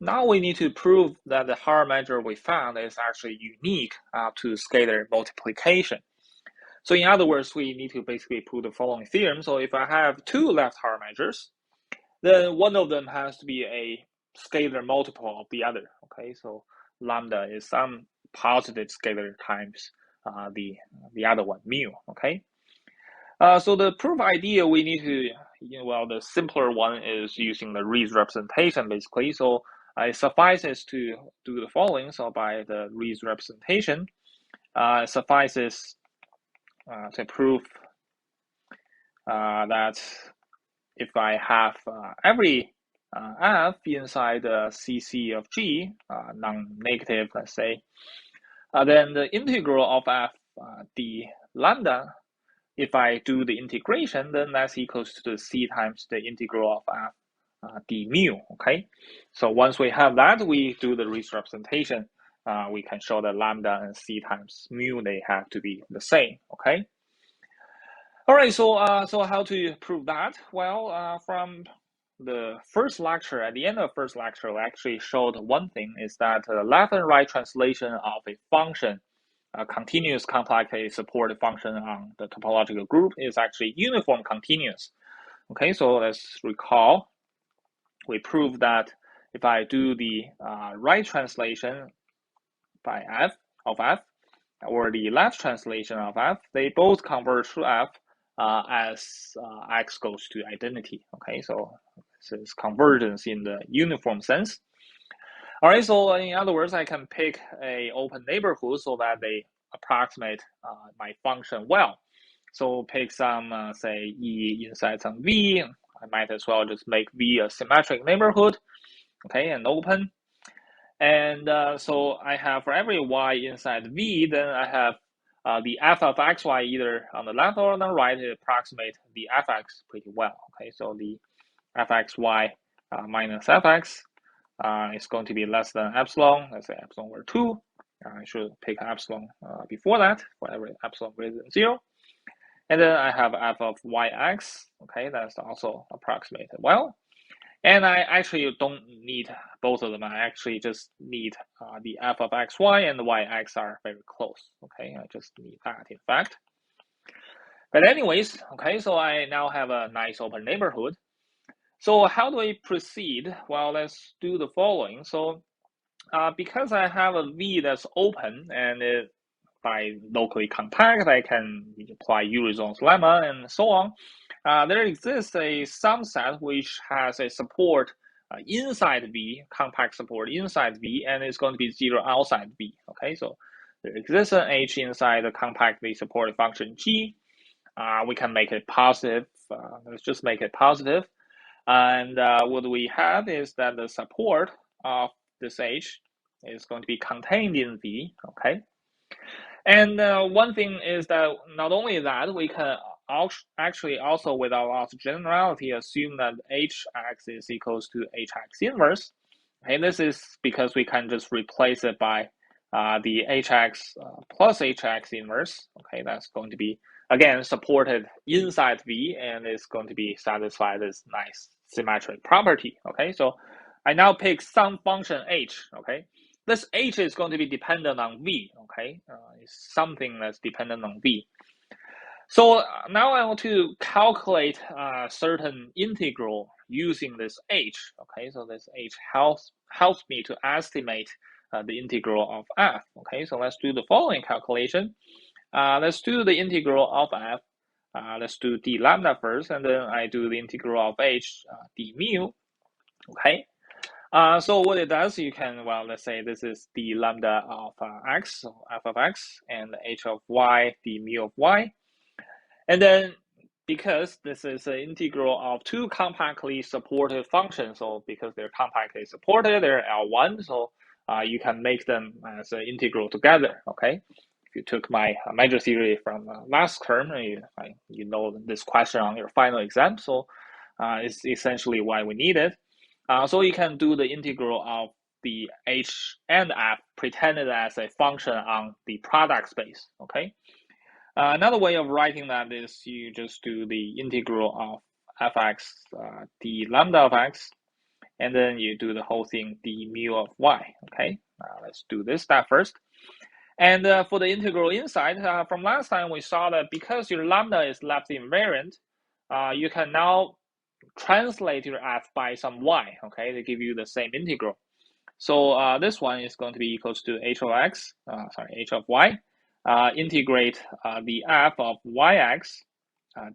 Now we need to prove that the Hart measure we found is actually unique to scalar multiplication. So in other words, we need to basically prove the following theorem. So if I have two left Hart measures, then one of them has to be a scalar multiple of the other. Okay, so lambda is some positive scalar times the other one, mu. Okay, so the proof idea we need to, well, the simpler one is using the Rees representation basically. So it suffices to do the following. So by the Rees representation, it suffices to prove that if I have every f inside the CC of G, non-negative, let's say, then the integral of f d lambda, if I do the integration, then that's equals to the c times the integral of f d mu, okay? So once we have that, we do the Rees representation. We can show that lambda and c times mu, they have to be the same, okay? All right, so how to prove that? Well, from the first lecture, at the end of first lecture, we actually showed one thing is that the left and right translation of a function, a continuous complexly supported function on the topological group is actually uniform continuous. Okay, so let's recall, we proved that if I do the right translation by f of f, or the left translation of f, they both converge to f as x goes to identity. Okay, so this is convergence in the uniform sense. All right, so in other words, I can pick a open neighborhood so that they approximate my function well. So pick some, say, e inside some v. I might as well just make v a symmetric neighborhood, okay, and open. And so I have for every y inside v, then I have the f of xy either on the left or on the right approximate the fx pretty well. Okay, so the fxy minus fx is going to be less than epsilon. Let's say epsilon over 2. I should pick epsilon before that for every epsilon greater than 0. And then I have f of yx. Okay, that's also approximated well. And I actually don't need both of them. I actually just need the f of xy and the yx are very close. Okay, I just need that in fact. But anyways, okay, so I now have a nice open neighborhood. So how do I proceed? Well, let's do the following. So because I have a V that's open and by locally compact, I can apply Eurozon's lemma and so on. There exists a subset which has a support inside V, compact support inside V, and it's going to be 0 outside V. Okay, so there exists an H inside the compactly supported function G. We can make it positive. Let's just make it positive. And what we have is that the support of this H is going to be contained in V, okay? And one thing is that not only that, we can actually also, without loss of generality, assume that Hx is equals to Hx inverse. Okay, this is because we can just replace it by the Hx plus Hx inverse. Okay, that's going to be, again, supported inside V, and it's going to be satisfy this nice symmetric property. Okay, so I now pick some function h. Okay, this h is going to be dependent on v. Okay, it's something that's dependent on v. So now I want to calculate a certain integral using this h. Okay, so this h helps me to estimate the integral of f. Okay, so let's do the following calculation. Let's do the integral of f. Let's do d lambda first, and then I do the integral of h d mu. Okay. So what it does, you can, well, let's say this is d lambda of x, so f of x, and h of y, d mu of y. And then because this is an integral of two compactly supported functions, so because they're compactly supported, they're L1, so you can make them as an integral together, okay? If you took my measure theory from last term, you know this question on your final exam, so it's essentially why we need it. So you can do the integral of the h and f pretended as a function on the product space, okay? Another way of writing that is you just do the integral of fx d lambda of x, and then you do the whole thing d mu of y. Okay, let's do this step first. And for the integral inside, from last time we saw that because your lambda is left invariant, you can now translate your f by some y, okay, to give you the same integral. So this one is going to be equals to h of x, h of y, integrate the f of yx,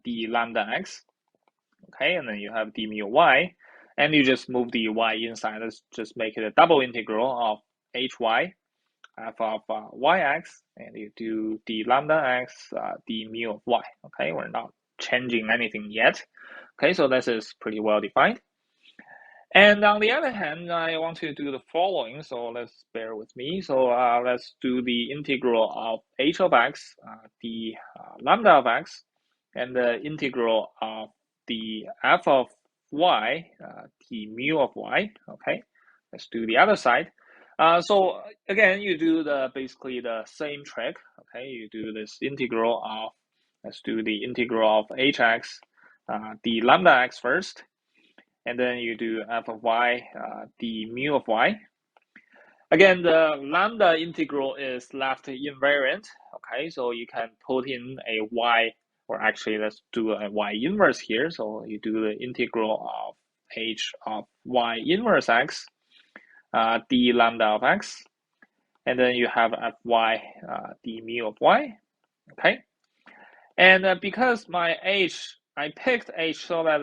d lambda x, okay, and then you have d mu y, and you just move the y inside. Let's just make it a double integral of hy, f of yx, and you do d lambda x, d mu of y, okay, we're not changing anything yet. Okay, so this is pretty well defined. And on the other hand, I want to do the following, so let's bear with me. So let's do the integral of h of x, the lambda of x, and the integral of the f of y, the mu of y. Okay, let's do the other side. So again, you do basically the same trick. Okay, you do this integral of, let's do the integral of hx, the lambda x first, and then you do f of y, the mu of y. Again, the lambda integral is left invariant. Okay, so you can put in a y, or actually let's do a y inverse here. So you do the integral of h of y inverse x, d lambda of x, and then you have fy, d mu of y. Okay, and because my h, I picked h so that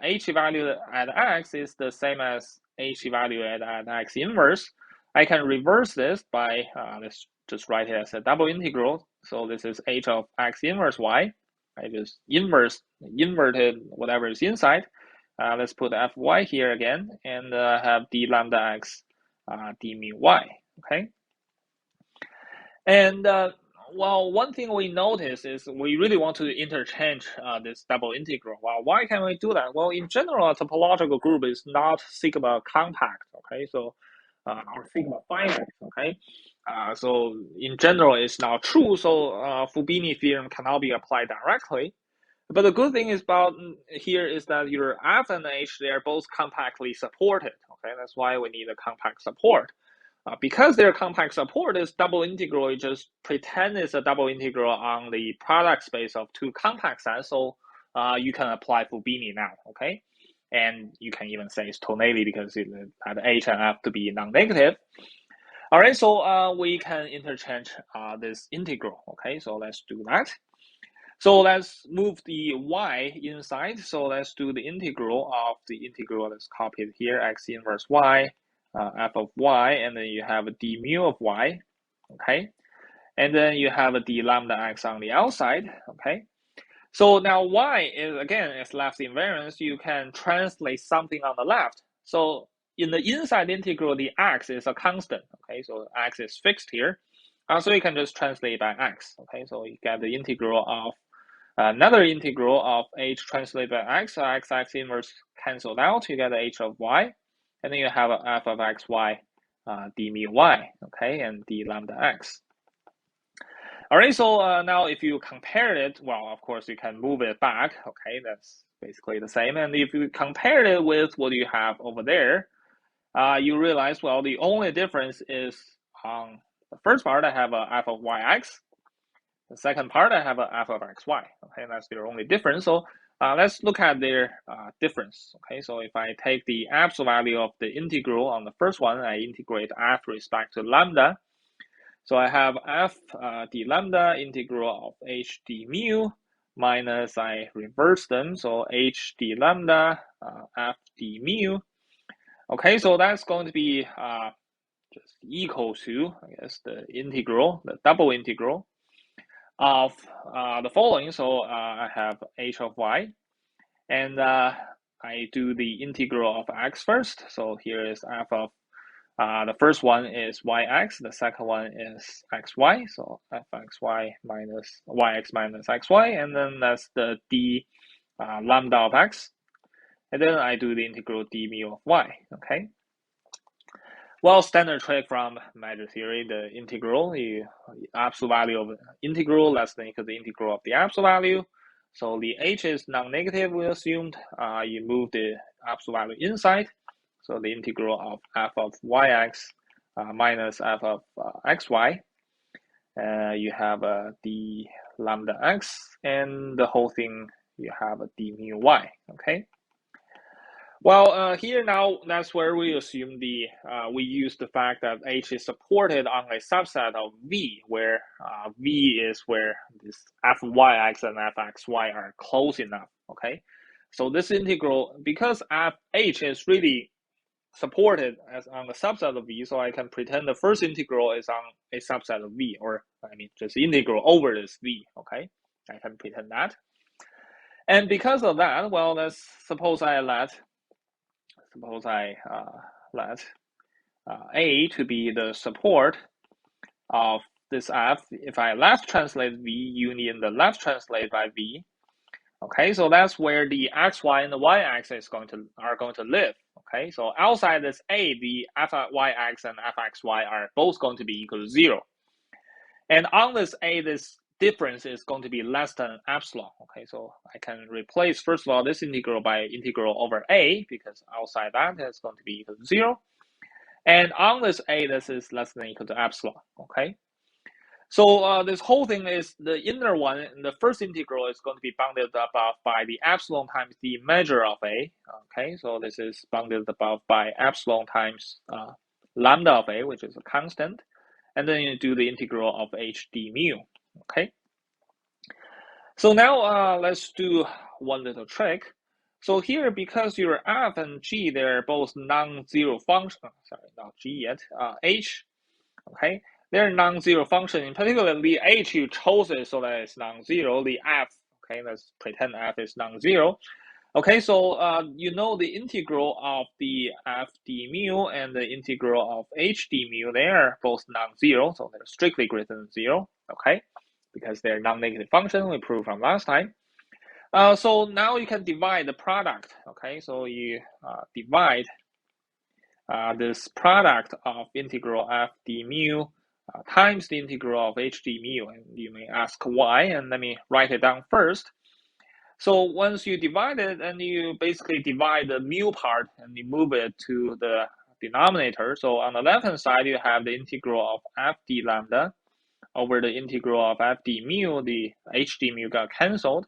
h evaluated at x is the same as h evaluated at x inverse. I can reverse this by, let's just write it as a double integral. So this is h of x inverse y. I just inverted whatever is inside. Let's put fy here again, and have d lambda x, d mu y. Okay, and well, one thing we notice is we really want to interchange this double integral. Well, why can we do that? Well, in general, a topological group is not sigma compact. Okay, so or sigma finite. Okay, so in general, it's not true. So Fubini theorem cannot be applied directly. But the good thing is about here is that your f and h, they are both compactly supported. Okay, that's why we need a compact support. Because they're compact support, this double integral, you just pretend it's a double integral on the product space of two compact sets. So you can apply Fubini now, okay? And you can even say it's tonally because at h and f to be non-negative. All right, so we can interchange this integral, okay? So let's do that. So let's move the y inside. So let's do the integral of the integral. Let's copy it here, x inverse y, f of y, and then you have a d mu of y, okay? And then you have a d lambda x on the outside, okay? So now y is, again, is left invariant. You can translate something on the left. So in the inside integral, the x is a constant, okay? So x is fixed here. So you can just translate by x, okay? So you get the integral of another integral of h translated by x, so x inverse canceled out, you get h of y, and then you have a f of xy, d mu y, okay, and d lambda x. All right, so now if you compare it, well, of course you can move it back, okay, that's basically the same. And if you compare it with what you have over there, you realize, well, the only difference is on the first part, I have a f of yx. The second part, I have a f of xy. Okay, that's their only difference. So let's look at their difference. Okay, so if I take the absolute value of the integral on the first one, I integrate f respect to lambda. So I have f d lambda integral of h d mu minus, I reverse them, so h d lambda f d mu. Okay, so that's going to be just equal to, I guess, the integral, the double integral of the following. So I have h of y, and I do the integral of x first. So here is f of, the first one is yx, the second one is xy. So fxy minus yx minus xy, and then that's the d lambda of x. And then I do the integral d mu of y, okay? Well, standard trick from measure theory, the integral, the absolute value of integral less than equal to the integral of the absolute value. So the h is non-negative, we assumed. You move the absolute value inside. So the integral of f of yx minus f of xy. You have d lambda x, and the whole thing you have a d mu y. Okay. Well, here now that's where we assume we use the fact that H is supported on a subset of V, where V is where this fyx and fxy are close enough. Okay, so this integral, because H is really supported as on a subset of V, so I can pretend the first integral is on a subset of V, or I mean just integral over this V. Okay, I can pretend that. And because of that, well, let's suppose I let A to be the support of this F. If I left translate V union the left translate by V, okay, so that's where the xy and the y-axis are going to live. Okay, so outside this A, the fyx and fxy are both going to be equal to 0. And on this A, this difference is going to be less than epsilon. Okay, so I can replace, first of all, this integral by integral over A, because outside that is going to be equal to 0. And on this A, this is less than or equal to epsilon. Okay, so this whole thing is the inner one. The first integral is going to be bounded above by the epsilon times the measure of A. Okay, so this is bounded above by epsilon times lambda of A, which is a constant. And then you do the integral of h d mu. Okay. So now let's do one little trick. So here, because your f and g, they're both non-zero function. Sorry, not g yet. H. Okay, they're non-zero function. In particular, the h you chose it so that it's non-zero. The f, okay, let's pretend f is non-zero. Okay, so you know the integral of the f d mu and the integral of h d mu, they are both non-zero, so they're strictly greater than 0, okay, because they're non-negative function, we proved from last time. So now you can divide the product, okay, so you divide this product of integral f d mu times the integral of h d mu, and you may ask why, and let me write it down first. So once you divide it, and you basically divide the mu part and you move it to the denominator. So on the left hand side, you have the integral of f d lambda over the integral of f d mu. The h d mu got cancelled.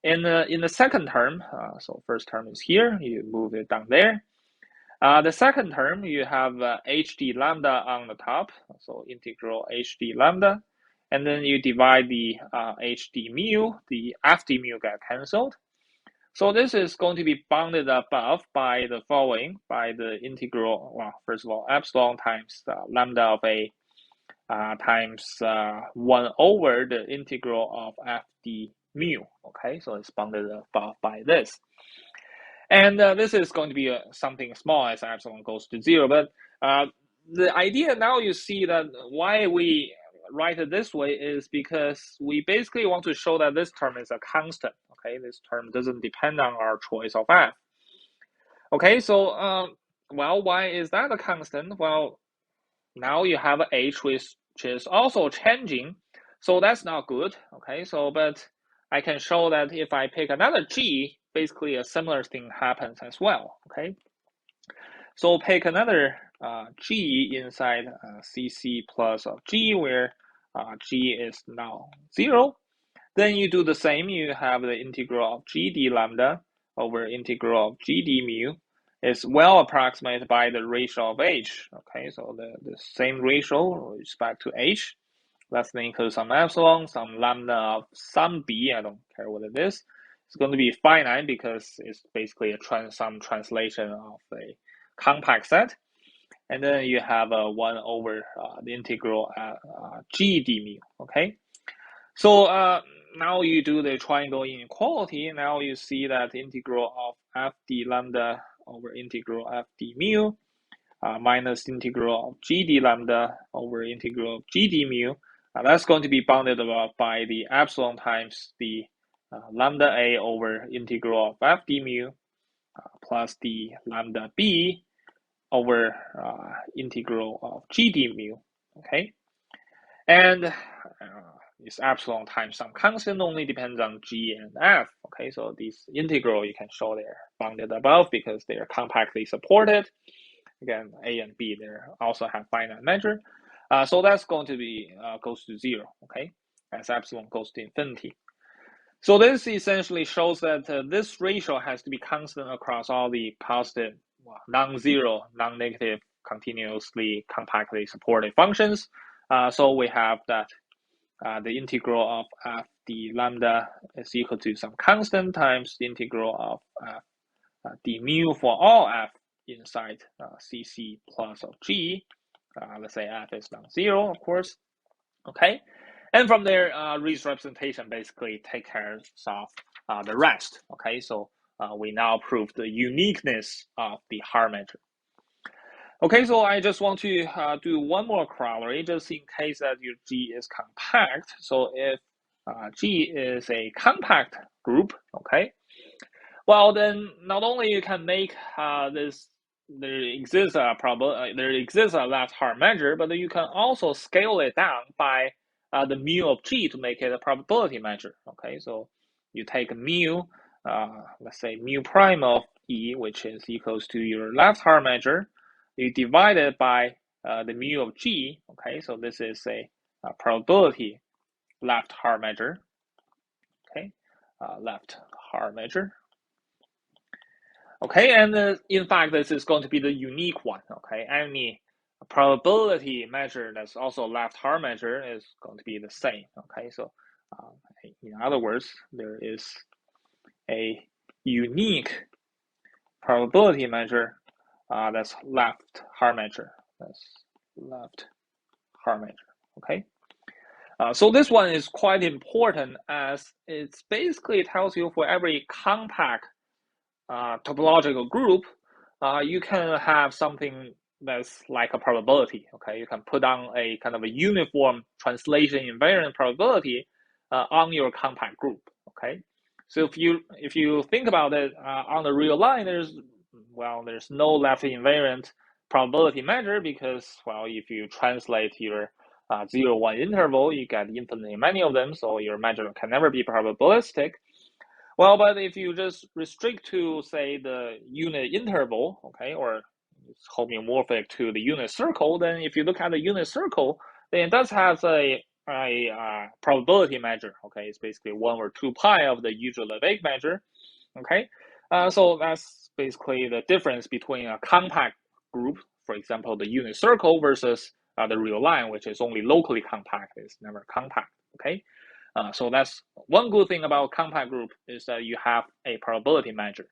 In the second term, so first term is here, you move it down there. The second term, you have h d lambda on the top, so integral h d lambda. And then you divide the h d mu, the f d mu got cancelled. So this is going to be bounded above by the following, by the integral, well, first of all, epsilon times lambda of A times 1 over the integral of f d mu. Okay, so it's bounded above by this. And this is going to be something small as epsilon goes to 0. But the idea now you see that why we write it this way is because we basically want to show that this term is a constant. Okay, this term doesn't depend on our choice of f. Okay, so well, why is that a constant? Well, now you have h which is also changing, so that's not good. Okay, so but I can show that if I pick another g, basically a similar thing happens as well. Okay, so pick another g inside cc plus of g, where g is now 0. Then you do the same. You have the integral of g d lambda over integral of g d mu is well approximated by the ratio of h. Okay, so the same ratio with respect to h, less than equal to some epsilon, some lambda of some b, I don't care what it is. It's going to be finite because it's basically some translation of a compact set. And then you have a 1 over the integral g d mu. Okay, so now you do the triangle inequality. Now you see that the integral of f d lambda over integral f d mu minus integral of g d lambda over integral of g d mu. That's going to be bounded by the epsilon times the lambda a over integral of f d mu plus the lambda b over integral of g d mu. Okay, and is epsilon times some constant, only depends on G and F. Okay, so this integral you can show they're bounded above because they are compactly supported. Again, A and B there also have finite measure. So that's going to be goes to 0. Okay, as epsilon goes to infinity. So this essentially shows that this ratio has to be constant across all the positive, non-zero, non-negative, continuously compactly supported functions. So we have that the integral of f d lambda is equal to some constant times the integral of f d mu for all f inside cc plus of g. Let's say f is non-zero, of course. Okay, and from there, Ree's representation basically take care of the rest. Okay, so we now prove the uniqueness of the Haar measure. Okay, so I just want to do one more corollary, just in case that your G is compact. So if G is a compact group, okay, well then not only you can make this there exists a left Haar measure, but you can also scale it down by the mu of G to make it a probability measure. Okay, so you take mu, let's say mu prime of E, which is equals to your left Haar measure. You divide it by the mu of G. Okay, so this is a probability left Haar measure. Okay, left Haar measure. Okay, and in fact, this is going to be the unique one. Okay, any probability measure that's also left Haar measure is going to be the same. Okay, so in other words, there is a unique probability measure that's left Haar measure. That's left Haar measure. Okay. So this one is quite important as it basically tells you for every compact topological group, you can have something that's like a probability. Okay, you can put on a kind of a uniform translation invariant probability on your compact group. Okay, so if you think about it on the real line, there's no left invariant probability measure because if you translate your 0-1 interval, you get infinitely many of them, so your measure can never be probabilistic. Well, but if you just restrict to, say, the unit interval, okay, or it's homeomorphic to the unit circle, then if you look at the unit circle, then it does have a probability measure, okay? It's basically 1 or 2 pi of the usual Lebesgue measure, okay? So that's basically the difference between a compact group, for example, the unit circle, versus the real line, which is only locally compact, it's never compact, okay? So that's one good thing about compact group is that you have a probability measure.